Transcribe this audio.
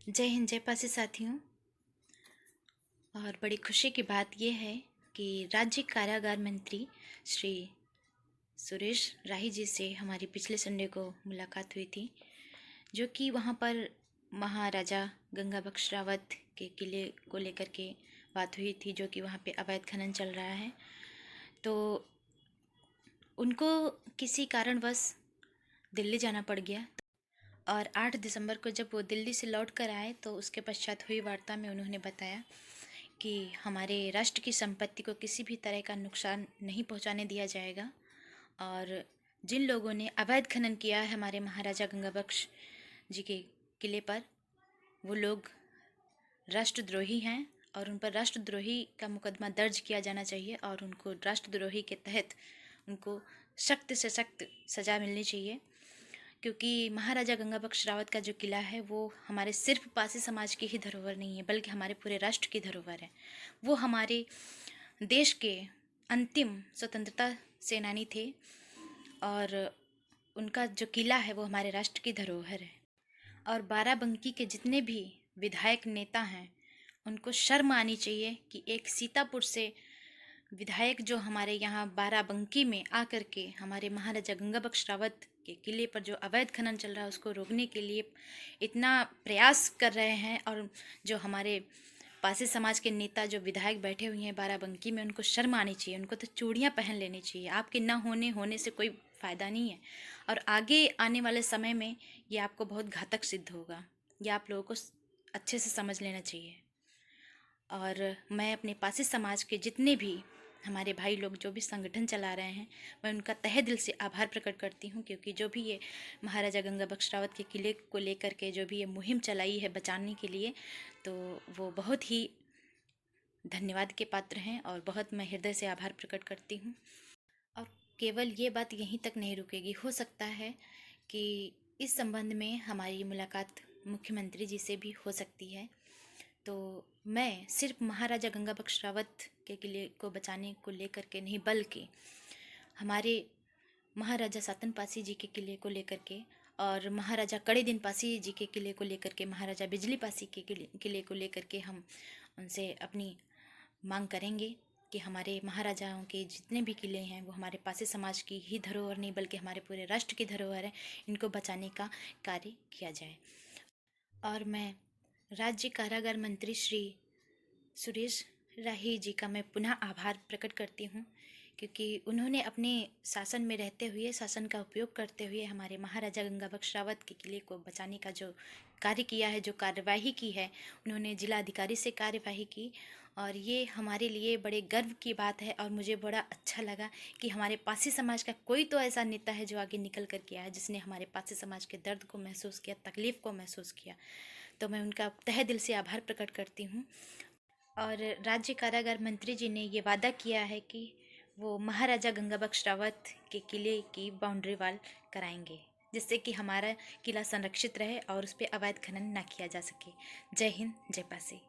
जय हिंद, जय पासी साथियों। और बड़ी खुशी की बात यह है कि राज्य कारागार मंत्री श्री सुरेश राही जी से हमारी पिछले संडे को मुलाकात हुई थी, जो कि वहाँ पर महाराजा गंगा बख्श रावत के किले को लेकर के बात हुई थी, जो कि वहाँ पे अवैध खनन चल रहा है। तो उनको किसी कारणवश दिल्ली जाना पड़ गया और 8 दिसंबर को जब वो दिल्ली से लौट कर आए तो उसके पश्चात हुई वार्ता में उन्होंने बताया कि हमारे राष्ट्र की संपत्ति को किसी भी तरह का नुकसान नहीं पहुंचाने दिया जाएगा। और जिन लोगों ने अवैध खनन किया है हमारे महाराजा गंगा बख्श जी के किले पर, वो लोग राष्ट्रद्रोही हैं और उन पर राष्ट्रद्रोही का मुकदमा दर्ज किया जाना चाहिए और उनको राष्ट्रद्रोही के तहत उनको सख्त से सख्त सज़ा मिलनी चाहिए। क्योंकि महाराजा गंगा बख्श रावत का जो किला है वो हमारे सिर्फ पासी समाज की ही धरोहर नहीं है, बल्कि हमारे पूरे राष्ट्र की धरोहर है। वो हमारे देश के अंतिम स्वतंत्रता सेनानी थे और उनका जो किला है वो हमारे राष्ट्र की धरोहर है। और बाराबंकी के जितने भी विधायक नेता हैं उनको शर्म आनी चाहिए कि एक सीतापुर से विधायक जो हमारे यहाँ बाराबंकी में आकर के हमारे महाराजा गंगा बख्श रावत के किले पर जो अवैध खनन चल रहा है उसको रोकने के लिए इतना प्रयास कर रहे हैं। और जो हमारे पासी समाज के नेता जो विधायक बैठे हुए हैं बाराबंकी में, उनको शर्म आनी चाहिए, उनको तो चूड़ियाँ पहन लेनी चाहिए। आपके न होने से कोई फ़ायदा नहीं है और आगे आने वाले समय में ये आपको बहुत घातक सिद्ध होगा। ये आप लोगों को अच्छे से समझ लेना चाहिए। और मैं अपने पासी समाज के जितने भी हमारे भाई लोग जो भी संगठन चला रहे हैं, मैं उनका तहे दिल से आभार प्रकट करती हूँ, क्योंकि जो भी ये महाराजा गंगा बख्श रावत के किले को लेकर के जो भी ये मुहिम चलाई है बचाने के लिए, तो वो बहुत ही धन्यवाद के पात्र हैं और बहुत मैं हृदय से आभार प्रकट करती हूँ। और केवल ये बात यहीं तक नहीं रुकेगी, हो सकता है कि इस संबंध में हमारी मुलाकात मुख्यमंत्री जी से भी हो सकती है। तो मैं सिर्फ महाराजा गंगा बख्श रावत के किले को बचाने को लेकर के नहीं, बल्कि हमारे महाराजा सातन पासी जी के किले को लेकर के और महाराजा कड़े दिन पासी जी के किले को लेकर के, महाराजा बिजली पासी के किले को लेकर के हम उनसे अपनी मांग करेंगे कि हमारे महाराजाओं के जितने भी किले हैं वो हमारे पासी समाज की ही धरोहर नहीं बल्कि हमारे पूरे राष्ट्र की धरोहर है, इनको बचाने का कार्य किया जाए। और मैं राज्य कारागार मंत्री श्री सुरेश राही जी का मैं पुनः आभार प्रकट करती हूँ, क्योंकि उन्होंने अपने शासन में रहते हुए, शासन का उपयोग करते हुए हमारे महाराजा गंगा बख्श रावत के किले को बचाने का जो कार्य किया है, जो कार्यवाही की है, उन्होंने जिला अधिकारी से कार्यवाही की। और ये हमारे लिए बड़े गर्व की बात है और मुझे बड़ा अच्छा लगा कि हमारे पासी समाज का कोई तो ऐसा नेता है जो आगे निकल कर के आया, जिसने हमारे पासी समाज के दर्द को महसूस किया, तकलीफ़ को महसूस किया। तो मैं उनका तहे दिल से आभार प्रकट करती हूँ। और राज्य कारागार मंत्री जी ने ये वादा किया है कि वो महाराजा गंगा बख्श रावत के किले की बाउंड्री वाल कराएंगे, जिससे कि हमारा किला संरक्षित रहे और उस पर अवैध खनन ना किया जा सके। जय हिंद, जय पासी।